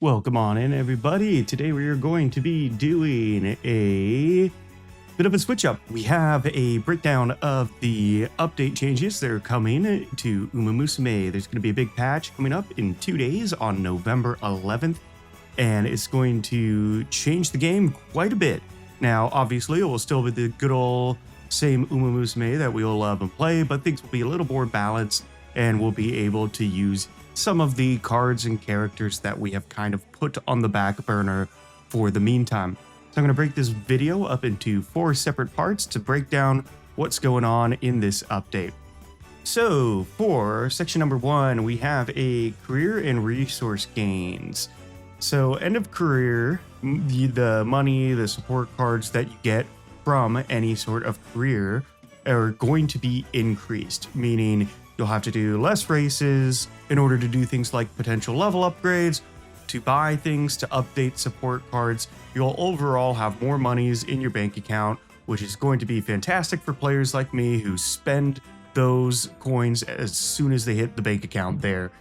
Welcome on in, everybody. Today we are going to be doing a bit of a switch up. We have a breakdown of the update changes that are coming to Umamusume. There's going to be a big patch coming up in 2 days on November 11th, and it's going to change the game quite a bit. Now, obviously, it will still be the good old same Umamusume that we all love and play, but things will be a little more balanced, and we'll be able to use some of the cards and characters that we have kind of put on the back burner for the meantime. So I'm going to break this video up into 4 separate parts to break down what's going on in this update. So for section number 1, we have a career and resource gains. So end of career, the money, the support cards that you get from any sort of career are going to be increased, meaning you'll have to do less races in order to do things like potential level upgrades, to buy things, to update support cards. You'll overall have more monies in your bank account, which is going to be fantastic for players like me who spend those coins as soon as they hit the bank account there.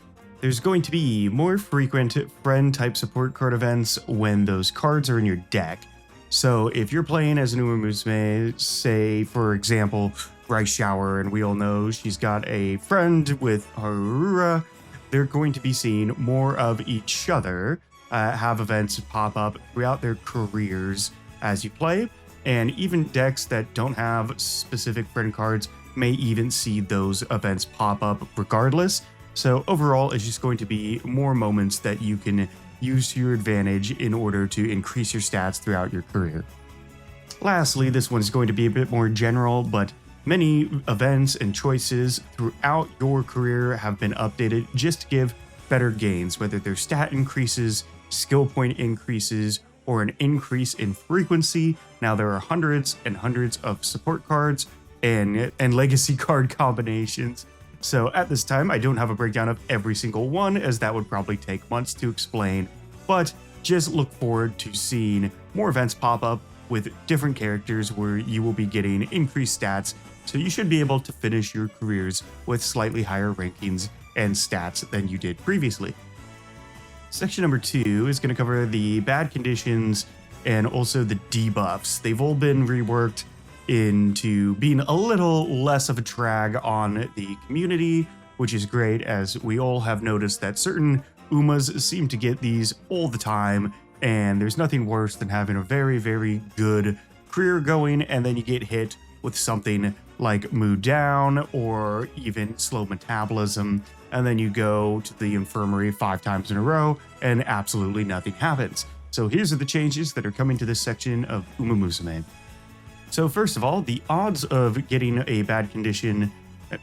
There's going to be more frequent friend-type support card events when those cards are in your deck. So if you're playing as an Umamusume, say, for example, Rice Shower, and we all know she's got a friend with Harura, they're going to be seeing more of each other, have events pop up throughout their careers as you play, and even decks that don't have specific friend cards may even see those events pop up regardless. So overall, it's just going to be more moments that you can use to your advantage in order to increase your stats throughout your career. Lastly, this one's going to be a bit more general, but many events and choices throughout your career have been updated just to give better gains, whether they're stat increases, skill point increases, or an increase in frequency. Now there are hundreds and hundreds of support cards and legacy card combinations. So at this time, I don't have a breakdown of every single one, as that would probably take months to explain, but just look forward to seeing more events pop up with different characters where you will be getting increased stats, so you should be able to finish your careers with slightly higher rankings and stats than you did previously. Section number 2 is going to cover the bad conditions and also the debuffs. They've all been reworked into being a little less of a drag on the community, which is great, as we all have noticed that certain Umas seem to get these all the time, and there's nothing worse than having a very, very good career going and then you get hit with something like mood down or even slow metabolism, and then you go to the infirmary 5 times in a row and absolutely nothing happens. So here's the changes that are coming to this section of Umamusume. So first of all, the odds of getting a bad condition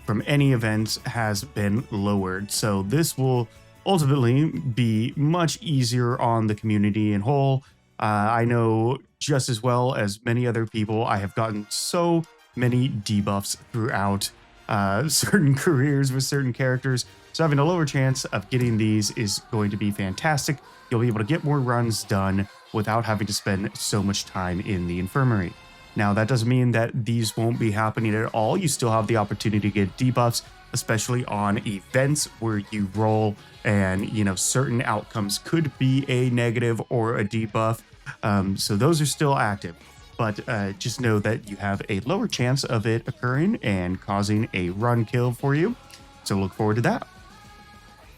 from any events has been lowered. So this will ultimately be much easier on the community in whole. I know just as well as many other people, I have gotten so many debuffs throughout certain careers with certain characters. So having a lower chance of getting these is going to be fantastic. You'll be able to get more runs done without having to spend so much time in the infirmary. Now, that doesn't mean that these won't be happening at all. You still have the opportunity to get debuffs, especially on events where you roll and, certain outcomes could be a negative or a debuff. So those are still active, but just know that you have a lower chance of it occurring and causing a run kill for you. So look forward to that.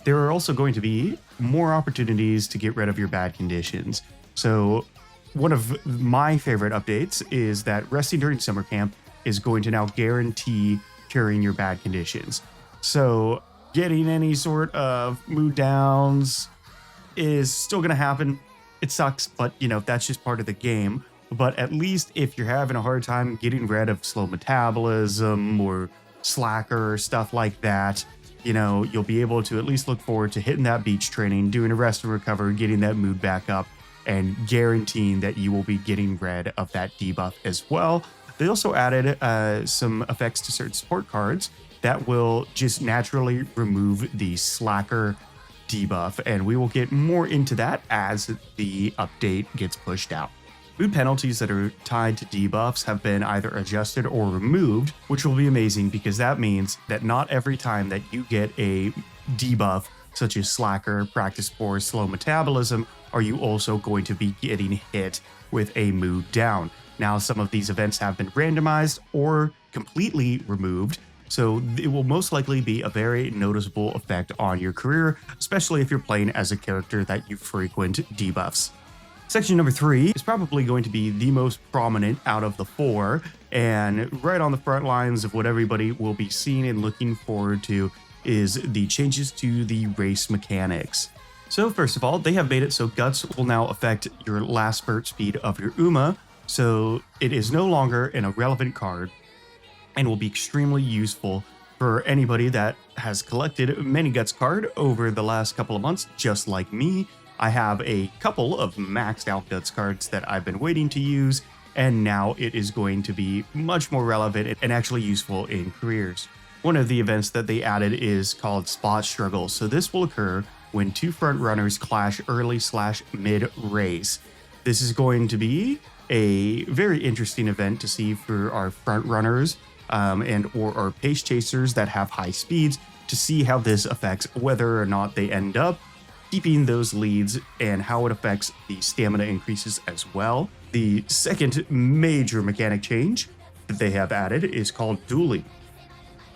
There are also going to be more opportunities to get rid of your bad conditions. So one of my favorite updates is that resting during summer camp is going to now guarantee curing your bad conditions. So getting any sort of mood downs is still going to happen. It sucks, but that's just part of the game. But at least if you're having a hard time getting rid of slow metabolism or slacker or stuff like that, you'll be able to at least look forward to hitting that beach training, doing a rest and recover, getting that mood back up, and guaranteeing that you will be getting rid of that debuff as well. They also added some effects to certain support cards that will just naturally remove the slacker debuff, and we will get more into that as the update gets pushed out. Mood penalties that are tied to debuffs have been either adjusted or removed, which will be amazing because that means that not every time that you get a debuff such as slacker, practice poor, slow metabolism, are you also going to be getting hit with a mood down. Now, some of these events have been randomized or completely removed, so it will most likely be a very noticeable effect on your career, especially if you're playing as a character that you frequent debuffs. Section number 3 is probably going to be the most prominent out of the 4, and right on the front lines of what everybody will be seeing and looking forward to is the changes to the race mechanics. So first of all, they have made it so Guts will now affect your last spurt speed of your Uma, so it is no longer an irrelevant card and will be extremely useful for anybody that has collected many Guts card over the last couple of months, just like me. I have a couple of maxed out Guts cards that I've been waiting to use, and now it is going to be much more relevant and actually useful in careers. One of the events that they added is called Spot Struggle, so this will occur when 2 front runners clash early/mid race. This is going to be a very interesting event to see for our front runners or our pace chasers that have high speeds, to see how this affects whether or not they end up keeping those leads and how it affects the stamina increases as well. The second major mechanic change that they have added is called dueling.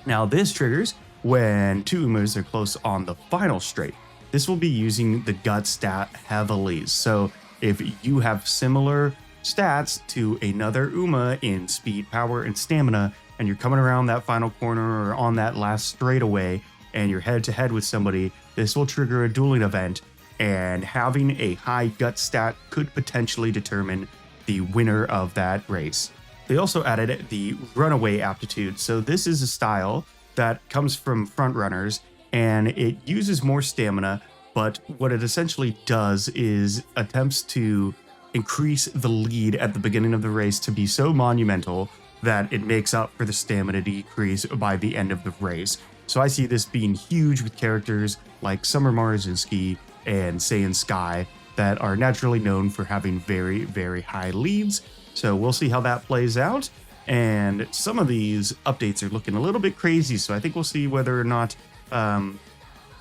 Now this triggers when 2 Umas are close on the final straight. This will be using the gut stat heavily, so if you have similar stats to another Uma in speed, power, and stamina, and you're coming around that final corner or on that last straightaway, and you're head to head with somebody, this will trigger a dueling event, and having a high gut stat could potentially determine the winner of that race. They also added the runaway aptitude, so this is a style that comes from front runners, and it uses more stamina, but what it essentially does is attempts to increase the lead at the beginning of the race to be so monumental that it makes up for the stamina decrease by the end of the race. So I see this being huge with characters like Summer Marzinski and Saiyan Sky that are naturally known for having very, very high leads. So we'll see how that plays out. And some of these updates are looking a little bit crazy, so I think we'll see whether or not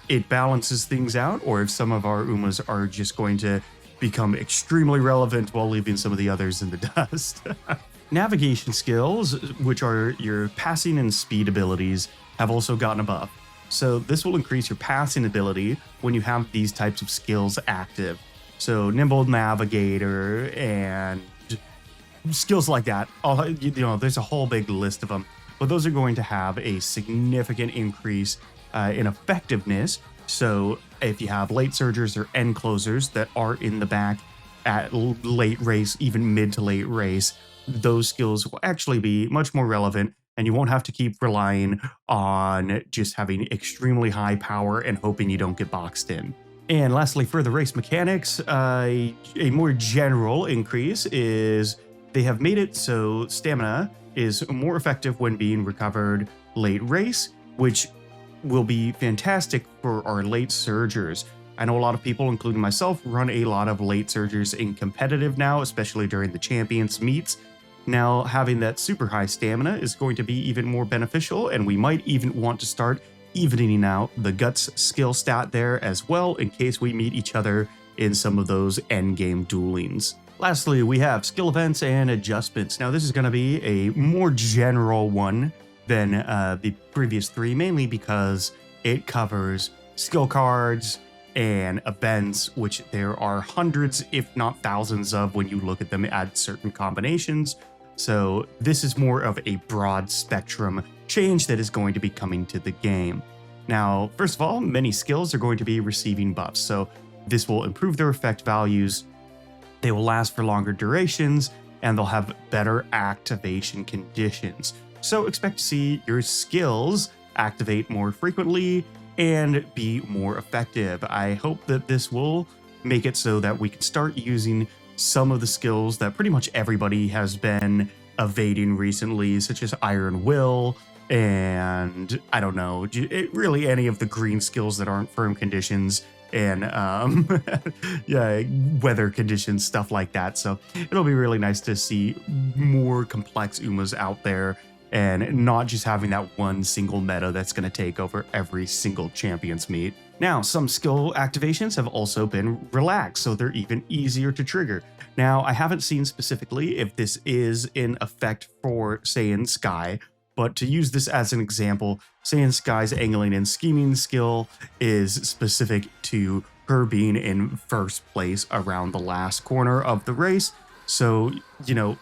it balances things out, or if some of our Umas are just going to become extremely relevant while leaving some of the others in the dust. Navigation skills, which are your passing and speed abilities, have also gotten a buff. So this will increase your passing ability when you have these types of skills active. So Nimble Navigator and skills like that. There's a whole big list of them, but those are going to have a significant increase in effectiveness. So if you have late surgers or end closers that are in the back at late race, even mid to late race, those skills will actually be much more relevant, and you won't have to keep relying on just having extremely high power and hoping you don't get boxed in. And lastly, for the race mechanics, a more general increase is they have made it so stamina is more effective when being recovered late race, which will be fantastic for our late surgers. I know a lot of people, including myself, run a lot of late surgers in competitive now, especially during the champions meets. Now, having that super high stamina is going to be even more beneficial, and we might even want to start evening out the guts skill stat there as well, in case we meet each other in some of those endgame duelings. Lastly, we have skill events and adjustments. Now, this is going to be a more general one than the previous 3, mainly because it covers skill cards and events, which there are hundreds, if not thousands of when you look at them at certain combinations. So this is more of a broad spectrum change that is going to be coming to the game. Now, first of all, many skills are going to be receiving buffs, so this will improve their effect values, they will last for longer durations, and they'll have better activation conditions. So expect to see your skills activate more frequently and be more effective. I hope that this will make it so that we can start using some of the skills that pretty much everybody has been evading recently, such as Iron Will, and I don't know, really any of the green skills that aren't firm conditions, and yeah, weather conditions, stuff like that. So it'll be really nice to see more complex Umas out there and not just having that one single meta that's going to take over every single champions meet. Now, some skill activations have also been relaxed, so they're even easier to trigger. Now, I haven't seen specifically if this is in effect for Saiyan Sky, but to use this as an example, Saiyan Sky's angling and scheming skill is specific to her being in first place around the last corner of the race. So, you know,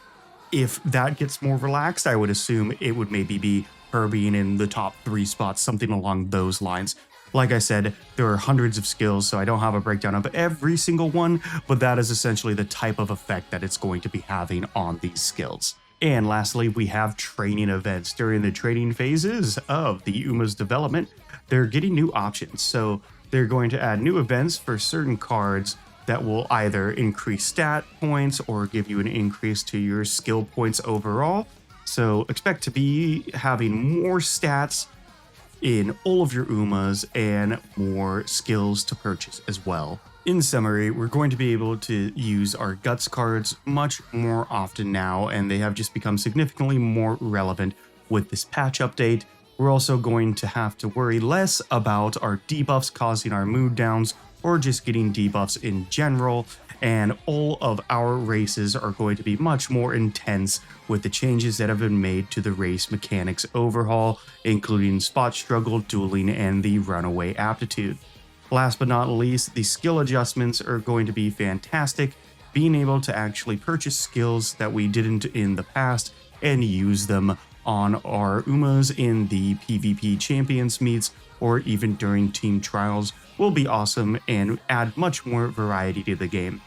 if that gets more relaxed, I would assume it would maybe be her being in the top 3 spots, something along those lines. Like I said, there are hundreds of skills, so I don't have a breakdown of every single one, but that is essentially the type of effect that it's going to be having on these skills. And lastly, we have training events. During the training phases of the Uma's development, they're getting new options. So they're going to add new events for certain cards that will either increase stat points or give you an increase to your skill points overall. So expect to be having more stats in all of your Umas and more skills to purchase as well. In summary, we're going to be able to use our Guts cards much more often now, and they have just become significantly more relevant with this patch update. We're also going to have to worry less about our debuffs causing our mood downs or just getting debuffs in general, and all of our races are going to be much more intense with the changes that have been made to the race mechanics overhaul, including spot struggle, dueling, and the runaway aptitude. Last but not least, the skill adjustments are going to be fantastic, being able to actually purchase skills that we didn't in the past and use them on our Umas in the PvP champions meets or even during team trials will be awesome and add much more variety to the game.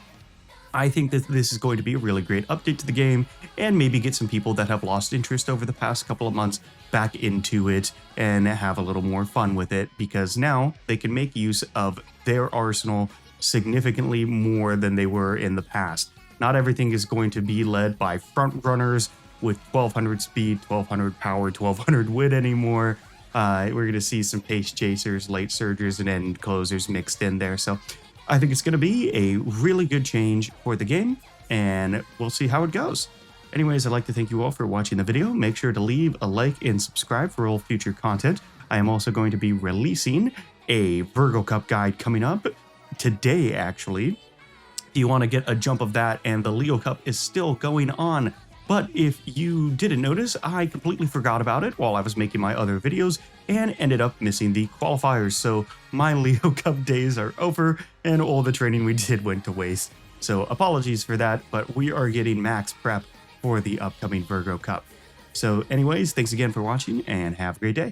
I think that this is going to be a really great update to the game and maybe get some people that have lost interest over the past couple of months back into it and have a little more fun with it, because now they can make use of their arsenal significantly more than they were in the past. Not everything is going to be led by front runners with 1200 speed, 1200 power, 1200 wit anymore. We're going to see some pace chasers, late surgers, and end closers mixed in there. So I think it's going to be a really good change for the game, and we'll see how it goes. Anyways, I'd like to thank you all for watching the video. Make sure to leave a like and subscribe for all future content. I am also going to be releasing a Virgo Cup guide coming up today, actually. If you want to get a jump of that, and the Leo Cup is still going on. But if you didn't notice, I completely forgot about it while I was making my other videos and ended up missing the qualifiers. So my Leo Cup days are over and all the training we did went to waste. So apologies for that, but we are getting max prep for the upcoming Virgo Cup. So anyways, thanks again for watching and have a great day.